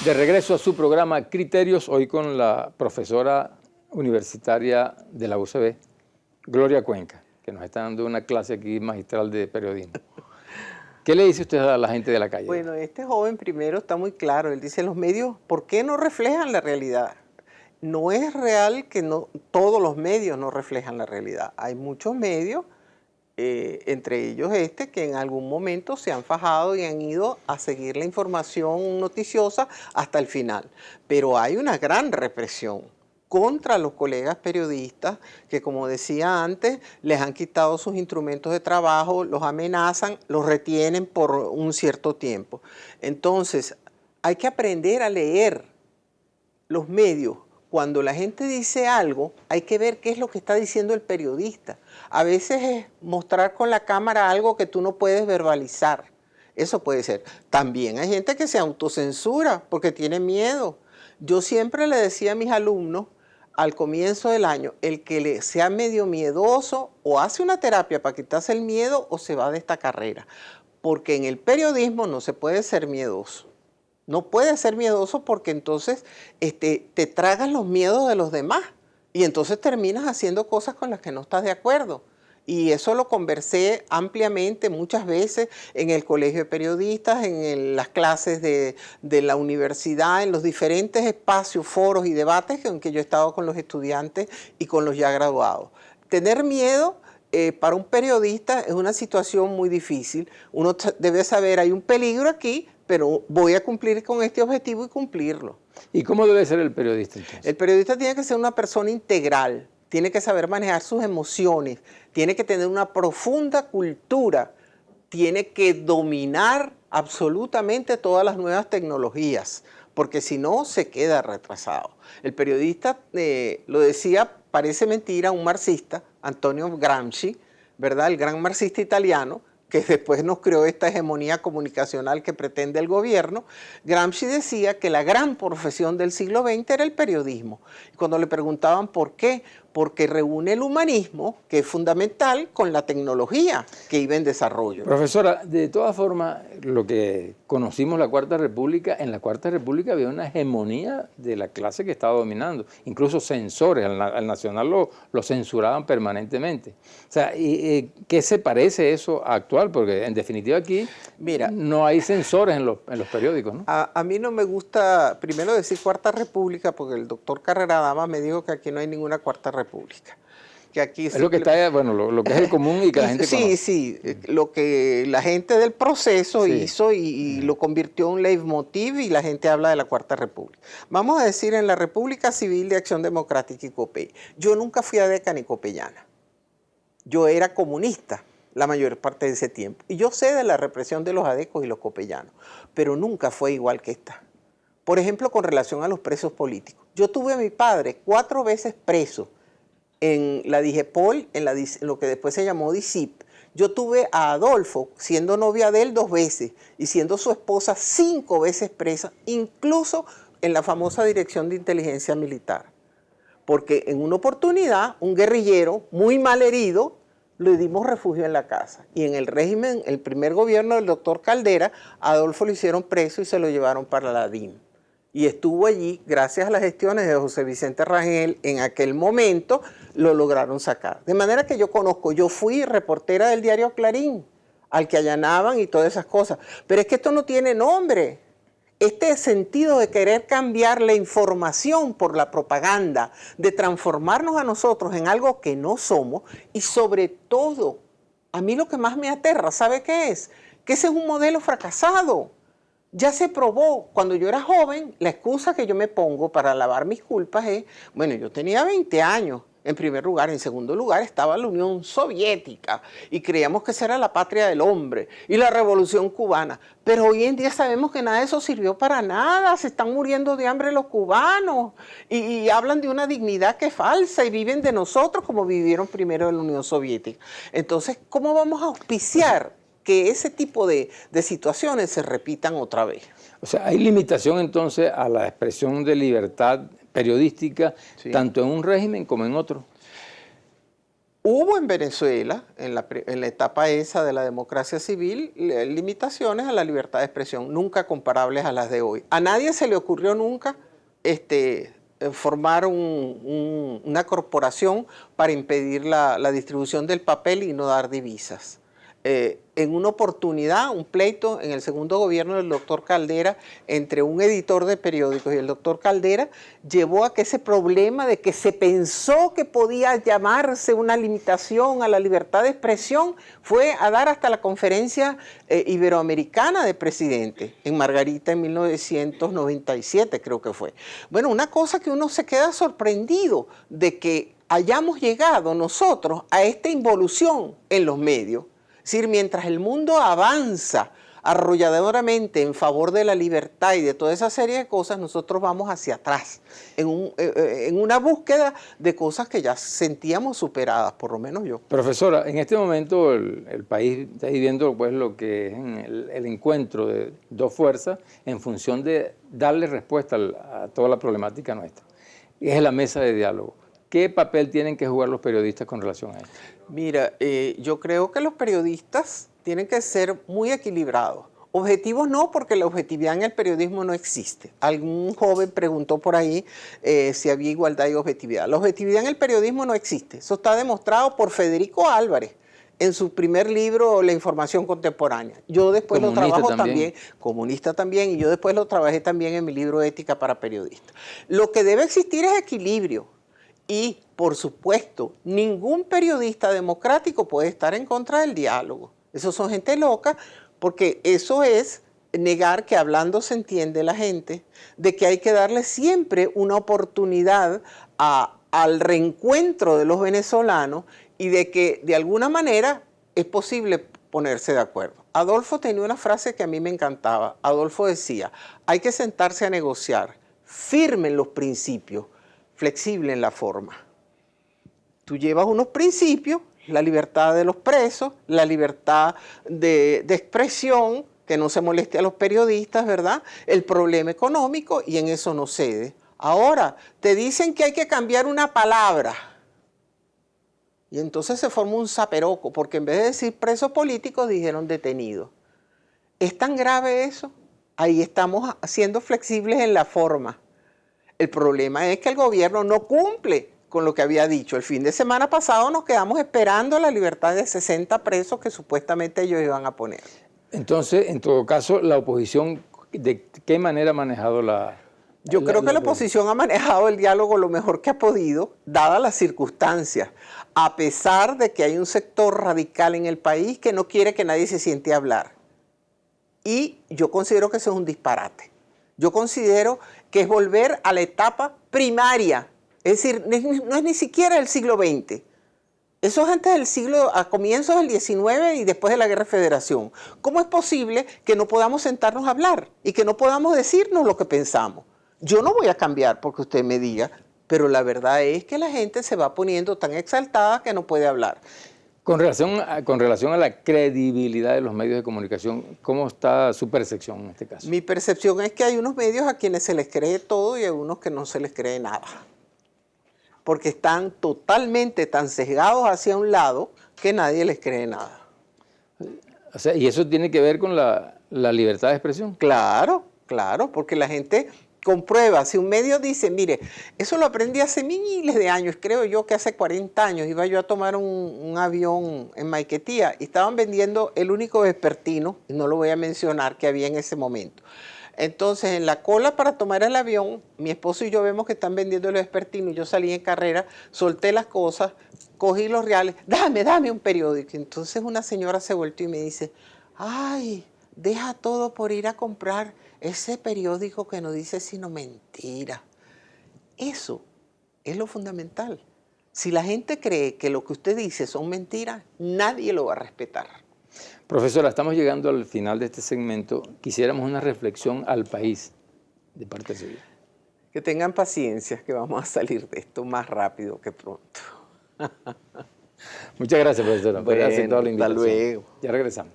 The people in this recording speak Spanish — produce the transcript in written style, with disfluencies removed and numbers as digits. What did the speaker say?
De regreso a su programa Criterios, hoy con la profesora universitaria de la UCB, Gloria Cuenca, que nos está dando una clase aquí magistral de periodismo. ¿Qué le dice usted a la gente de la calle? Bueno, este joven primero está muy claro. Él dice, los medios, ¿por qué no reflejan la realidad? No es real que no, todos los medios no reflejan la realidad. Hay muchos medios, entre ellos que en algún momento se han fajado y han ido a seguir la información noticiosa hasta el final. Pero hay una gran represión contra los colegas periodistas que, como decía antes, les han quitado sus instrumentos de trabajo, los amenazan, los retienen por un cierto tiempo. Entonces, hay que aprender a leer los medios. Cuando la gente dice algo, hay que ver qué es lo que está diciendo el periodista. A veces es mostrar con la cámara algo que tú no puedes verbalizar. Eso puede ser. También hay gente que se autocensura porque tiene miedo. Yo siempre le decía a mis alumnos, al comienzo del año, el que sea medio miedoso o hace una terapia para quitarse el miedo o se va de esta carrera. Porque en el periodismo no se puede ser miedoso. No puedes ser miedoso porque entonces te tragas los miedos de los demás y entonces terminas haciendo cosas con las que no estás de acuerdo. Y eso lo conversé ampliamente muchas veces en el colegio de periodistas, en las clases de la universidad, en los diferentes espacios, foros y debates en que yo he estado con los estudiantes y con los ya graduados. Tener miedo para un periodista es una situación muy difícil. Uno debe saber, hay un peligro aquí, pero voy a cumplir con este objetivo y cumplirlo. ¿Y cómo debe ser el periodista entonces? El periodista tiene que ser una persona integral, tiene que saber manejar sus emociones, tiene que tener una profunda cultura, tiene que dominar absolutamente todas las nuevas tecnologías, porque si no se queda retrasado. El periodista, lo decía, parece mentira, un marxista, Antonio Gramsci, ¿verdad? El gran marxista italiano, que después nos creó esta hegemonía comunicacional que pretende el gobierno. Gramsci decía que la gran profesión del siglo XX era el periodismo. Y cuando le preguntaban por qué, porque reúne el humanismo, que es fundamental, con la tecnología que iba en desarrollo. Profesora, de todas formas, lo que conocimos la Cuarta República, en la Cuarta República había una hegemonía de la clase que estaba dominando. Incluso censores, al Nacional lo censuraban permanentemente. O sea, ¿qué se parece eso a actual? Porque en definitiva aquí no hay censores en los periódicos, ¿no? A mí no me gusta primero decir Cuarta República porque el doctor Carrera Dama me dijo que aquí no hay ninguna Cuarta República. Que aquí es lo que está, bueno, lo que es el común y que la gente conoce. Sí, lo que la gente del proceso hizo y lo convirtió en un leitmotiv y la gente habla de la Cuarta República. Vamos a decir en la República Civil de Acción Democrática y COPEI. Yo nunca fui adeca ni copellana. Yo era comunista la mayor parte de ese tiempo. Y yo sé de la represión de los adecos y los copellanos, pero nunca fue igual que esta. Por ejemplo, con relación a los presos políticos. Yo tuve a mi padre 4 veces preso en la DIGEPOL, en lo que después se llamó DICIP. Yo tuve a Adolfo, siendo novia de él 2 veces y siendo su esposa 5 veces presa, incluso en la famosa Dirección de Inteligencia Militar. Porque en una oportunidad, un guerrillero muy mal herido, le dimos refugio en la casa. Y en el régimen, el primer gobierno del doctor Caldera, a Adolfo lo hicieron preso y se lo llevaron para la DIM. Y estuvo allí, gracias a las gestiones de José Vicente Rangel, en aquel momento lo lograron sacar. De manera que yo conozco, yo fui reportera del diario Clarín, al que allanaban y todas esas cosas. Pero es que esto no tiene nombre. Este sentido de querer cambiar la información por la propaganda, de transformarnos a nosotros en algo que no somos y sobre todo, a mí lo que más me aterra, ¿sabe qué es? Que ese es un modelo fracasado. Ya se probó, cuando yo era joven, la excusa que yo me pongo para lavar mis culpas es, bueno, yo tenía 20 años, en primer lugar. En segundo lugar estaba la Unión Soviética y creíamos que esa era la patria del hombre y la Revolución Cubana. Pero hoy en día sabemos que nada de eso sirvió para nada, se están muriendo de hambre los cubanos y hablan de una dignidad que es falsa y viven de nosotros como vivieron primero en la Unión Soviética. Entonces, ¿cómo vamos a auspiciar que ese tipo de situaciones se repitan otra vez? O sea, hay limitación entonces a la expresión de libertad periodística, tanto en un régimen como en otro. Hubo en Venezuela, en la etapa esa de la democracia civil, limitaciones a la libertad de expresión, nunca comparables a las de hoy. A nadie se le ocurrió nunca formar una corporación para impedir la distribución del papel y no dar divisas. En una oportunidad, un pleito en el segundo gobierno del doctor Caldera entre un editor de periódicos y el doctor Caldera llevó a que ese problema de que se pensó que podía llamarse una limitación a la libertad de expresión fue a dar hasta la conferencia iberoamericana de presidentes en Margarita en 1997 creo que fue. Bueno, una cosa que uno se queda sorprendido de que hayamos llegado nosotros a esta involución en los medios. Es decir, mientras el mundo avanza arrolladoramente en favor de la libertad y de toda esa serie de cosas, nosotros vamos hacia atrás, en una búsqueda de cosas que ya sentíamos superadas, por lo menos yo. Profesora, en este momento el país está viviendo pues, lo que es el encuentro de dos fuerzas en función de darle respuesta a toda la problemática nuestra. Es la mesa de diálogo. ¿Qué papel tienen que jugar los periodistas con relación a esto? Mira, yo creo que los periodistas tienen que ser muy equilibrados. Objetivos no, porque la objetividad en el periodismo no existe. Algún joven preguntó por ahí si había igualdad y objetividad. La objetividad en el periodismo no existe. Eso está demostrado por Federico Álvarez en su primer libro, La información contemporánea. Yo después lo trabajo también, comunista también, y yo después lo trabajé también en mi libro Ética para Periodistas. Lo que debe existir es equilibrio. Y, por supuesto, ningún periodista democrático puede estar en contra del diálogo. Esos son gente loca, porque eso es negar que hablando se entiende la gente, de que hay que darle siempre una oportunidad al reencuentro de los venezolanos y de que de alguna manera es posible ponerse de acuerdo. Adolfo tenía una frase que a mí me encantaba. Adolfo decía, hay que sentarse a negociar, firme en los principios, flexible en la forma. Tú llevas unos principios, la libertad de los presos, la libertad de expresión, que no se moleste a los periodistas, ¿verdad? El problema económico, y en eso no cede. Ahora, te dicen que hay que cambiar una palabra. Y entonces se forma un zaperoco, porque en vez de decir preso político, dijeron detenido. ¿Es tan grave eso? Ahí estamos siendo flexibles en la forma. El problema es que el gobierno no cumple con lo que había dicho. El fin de semana pasado nos quedamos esperando la libertad de 60 presos que supuestamente ellos iban a poner. Entonces, en todo caso, la oposición, ¿de qué manera ha manejado la...? Yo creo que la oposición ha manejado el diálogo lo mejor que ha podido, dadas las circunstancias, a pesar de que hay un sector radical en el país que no quiere que nadie se siente a hablar. Y yo considero que eso es un disparate. Yo considero que es volver a la etapa primaria, es decir, no es ni siquiera el siglo XX. Eso es antes del siglo, a comienzos del XIX y después de la Guerra de Federación. ¿Cómo es posible que no podamos sentarnos a hablar y que no podamos decirnos lo que pensamos? Yo no voy a cambiar porque usted me diga, pero la verdad es que la gente se va poniendo tan exaltada que no puede hablar. Con relación a la credibilidad de los medios de comunicación, ¿cómo está su percepción en este caso? Mi percepción es que hay unos medios a quienes se les cree todo y hay unos que no se les cree nada. Porque están totalmente tan sesgados hacia un lado que nadie les cree nada. O sea, ¿y eso tiene que ver con la libertad de expresión? Claro, claro, porque la gente comprueba. Si un medio dice, mire, eso lo aprendí hace miles de años, creo yo que hace 40 años, iba yo a tomar un avión en Maiquetía y estaban vendiendo el único vespertino, y no lo voy a mencionar, que había en ese momento. Entonces, en la cola para tomar el avión, mi esposo y yo vemos que están vendiendo el vespertino y yo salí en carrera, solté las cosas, cogí los reales, dame un periódico. Entonces una señora se volteó y me dice, ay, deja todo por ir a comprar ese periódico que no dice sino mentira. Eso es lo fundamental. Si la gente cree que lo que usted dice son mentiras, nadie lo va a respetar. Profesora, estamos llegando al final de este segmento. Quisiéramos una reflexión al país de parte suya. Que tengan paciencia, que vamos a salir de esto más rápido que pronto. Muchas gracias, profesora, por haber aceptado la invitación. Hasta luego. Ya regresamos.